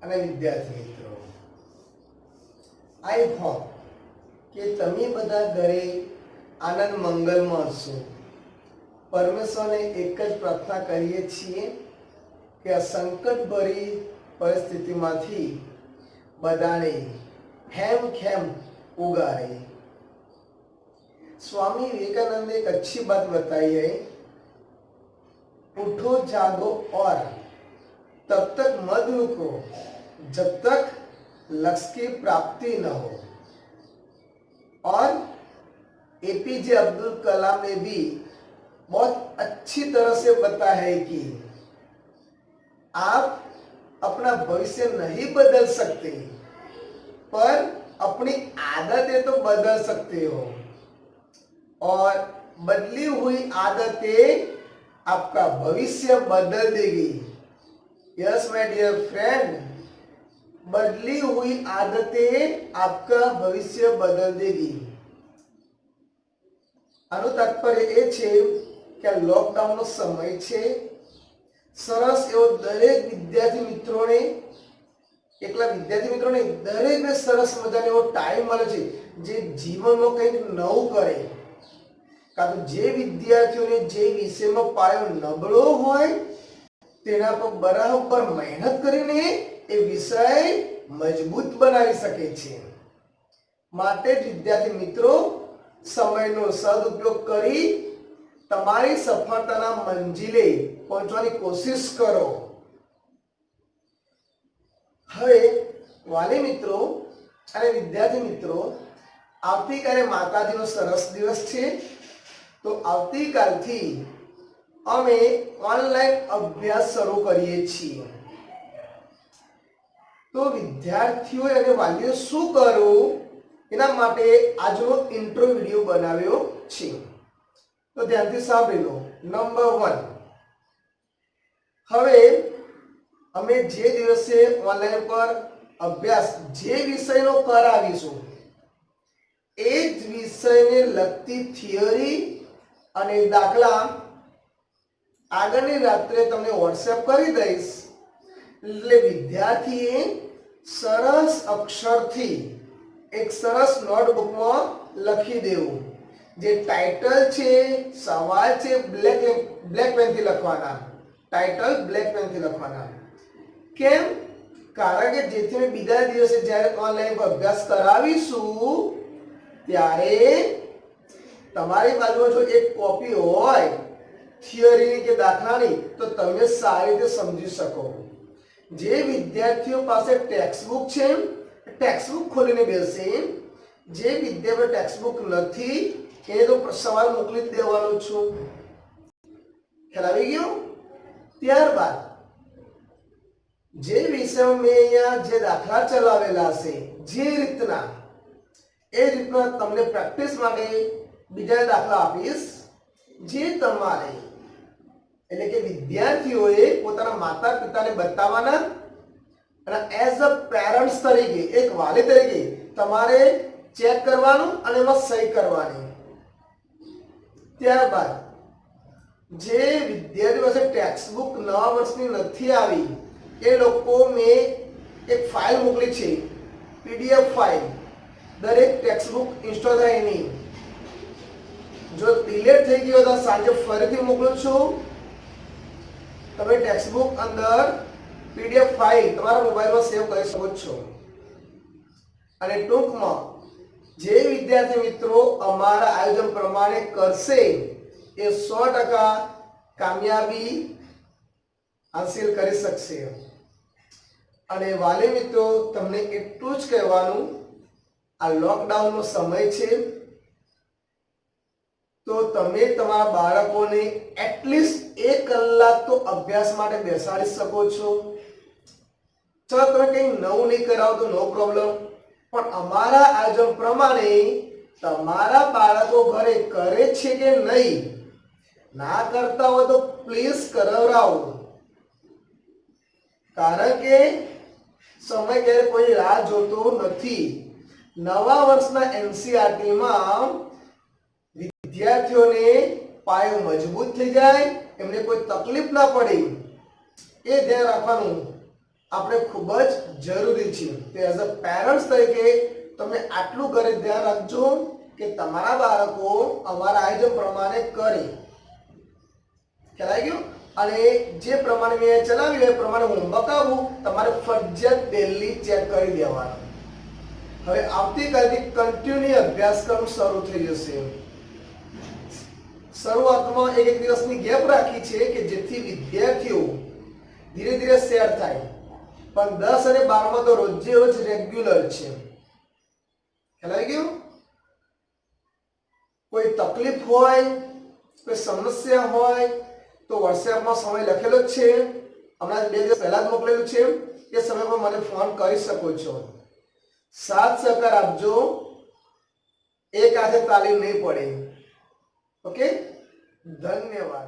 અને વિદ્યાર્થી મિત્રો, આઈ હોપ કે તમે બધા ઘરે આનંદ મંગલમાં હશો. પરમેશ્વરને એક જ પ્રાર્થના કરીએ છીએ કે આ સંકટભરી પરિસ્થિતિમાંથી બધાને हेम उगारे. स्वामी विवेकानंद ने एक अच्छी बात बताई है, उठो जागो और तब तक मत रुको जब तक लक्ष्य की प्राप्ति न हो. और एपीजे अब्दुल कलाम ने भी बहुत अच्छी तरह से बताया है कि आप अपना भविष्य नहीं बदल सकते पर अपनी आदतें तो बदल सकते हो, और बदली हुई आदतें आपका भविष्य बदल देगी. यस माय डियर फ्रेंड, बदली हुई आदतें आपका भविष्य बदल देगी. આનું તાત્પર્ય એ છે કે લોકડાઉનનો સમય છે. સરસ એવો દરેક વિદ્યાર્થી મિત્રોને, એકલા વિદ્યાર્થી મિત્રોને દરેકને સરસ મજાનો એવો ટાઈમ મળે છે જે જીવનમાં કંઈક નવું કરે. કાં તો જે વિદ્યાર્થીઓને જે વિષયમાં પાયો નબળો હોય તેના પર બરાબર મહેનત કરીને એ વિષય મજબૂત બનાવી શકે છે. માટે જ વિદ્યાર્થી મિત્રો, સમયનો સદુપયોગ કરી તમારી સફળતાના મંજિલે પહોંચવાની કોશિશ કરો. હવે વાલી મિત્રો અને વિદ્યાર્થી મિત્રો, આવતીકાલે માતાજીનો સરસ દિવસ છે. તો આવતીકાલથી અમે ઓનલાઈન અભ્યાસ શરૂ કરીએ છીએ. તો વિદ્યાર્થીઓ અને વાલીઓ શું કરવું એના માટે આજનો ઇન્ટ્રો વિડિયો બનાવ્યો છે. તો ધ્યાનથી સાંભળી લો. નંબર 1, હવે અમે જે દિવસે ઓનલાઈન પર અભ્યાસ જે વિષયનો કરાવીશું એ જ વિષયને લગતી થિયરી અને દાખલા આગળની રાત્રે તમને વોટ્સએપ કરી દઈશ. એટલે વિદ્યાર્થીએ સરસ અક્ષરથી એક સરસ નોટબુકમાં લખી દેવું. જે ટાઇટલ છે, સવાલ છે, બ્લેક પેનથી લખવાના. ટાઇટલ બ્લેક પેનથી લખવાના. કેમ? કારણ કે જેથી મેં બીજા દિવસે જ્યારે ઓનલાઈન પર અભ્યાસ કરાવીશું ત્યારે તમારી બાજુમાં જો એક કોપી હોય થિયરીની કે દાખલાની તો તમે સારી રીતે સમજી શકો. જે વિદ્યાર્થીઓ પાસે ટેક્સ્ટબુક છે ટેક્સ્ટબુક ખોલીને બેસે, જે વિદ્યાર્થીઓ ટેક્સ્ટબુક નથી એને તો સવાલ મોકલી જ દેવાનો છું. ખ્યાલ આવી ગયો? ત્યારબાદ જે વિષય મેં અહીંયા જે દાખલા ચલાવેલા છે જે રીતના, એ રીતના તમને પ્રેક્ટિસ માટે બીજા દાખલા આપીશ. જે તમારે એટલે કે વિદ્યાર્થીઓએ પોતાના માતા પિતાને બતાવવાના અને એઝ અ પેરેન્ટ્સ તરીકે, એક વાલી તરીકે તમારે ચેક કરવાનું અને એમાં સહી કરવાની. ત્યારબાદ જે વિદ્યાર્થીઓ પાસે ટેક્સ્ટબુક નવા વર્ષની નથી આવી એ લોકો મેં એક ફાઇલ મોકલી છે, પીડીએફ ફાઇલ. દરેક ટેક્સ્ટબુક ઇન્સ્ટોલ થાય એની જો ડિલીટ થઈ ગયો તો સાંજે ફરીથી મોકલું છું. તમે ટેક્સ્ટબુક અંદર પીડીએફ ફાઇલ તમારા મોબાઈલમાં સેવ કરી શકો છો. અને ટૂંકમાં જે વિદ્યાર્થી મિત્રો અમારા આયોજન પ્રમાણે કરશે એ 100% કામયાબી હાંસિલ કરી શકશે. અને વાલી મિત્રો, તમને એટલું જ કહેવાનું, આ લોકડાઉનનો સમય છે તો તમે તમારા બાળકોને એટલીસ્ટ 1 કલાક તો અભ્યાસ માટે બેસાડી શકો છો. ચલો તમે કંઈ નવું નહીં કરાવો તો નો પ્રોબ્લેમ, પણ અમારા આયોજન પ્રમાણે તમારા બાળકો ઘરે કરે છે કે નહીં, ના કરતા હોય તો પ્લીઝ કરાવરાવો. કારણ કે સમય ક્યારે કોઈ રાહ જોતો નથી. નવા વર્ષના એનસીઆરટીમાં વિદ્યાર્થીઓને પાયો મજબૂત થઈ જાય, એમને કોઈ તકલીફ ના પડે એ ધ્યાન રાખવાનું. આપણે ખૂબ જ જરૂરી છે. તો એઝ અ પેરેન્ટ્સ તરીકે તમે આટલું ઘરે ધ્યાન રાખજો કે તમારા બાળકો અમારા આયોજન પ્રમાણે કરે. ખ્યાલ આવી ગયો? અને જે પ્રમાણે મેં ચલાવ્યું એ પ્રમાણે હોમવર્ક આવું તમારે ફરજિયાત ડેલી ચેક કરી દેવાનું. હવે આવતીકાલથી કન્ટિન્યુ અભ્યાસક્રમ શરૂ થઈ જશે. શરૂઆતમાં એક દિવસની ગેપ રાખી છે કે જેથી વિદ્યાર્થીઓ ધીરે ધીરે શેર થાય, પણ 10 અને 12 માં તો રોજે રોજ રેગ્યુલર છે. ખ્યાલ આવી ગયો? કોઈ તકલીફ હોય, કોઈ સમસ્યા હોય તો વોટ્સએપમાં સમય લખેલો જ છે, હમણાં 2 દિવસ પહેલા જ મોકલેલું છે, એ સમય પર મને ફોન કરી શકો છો. સાથ સહકાર આપજો, એક હાથે તાલીમ નહીં પડે. ઓકે, ધન્યવાદ.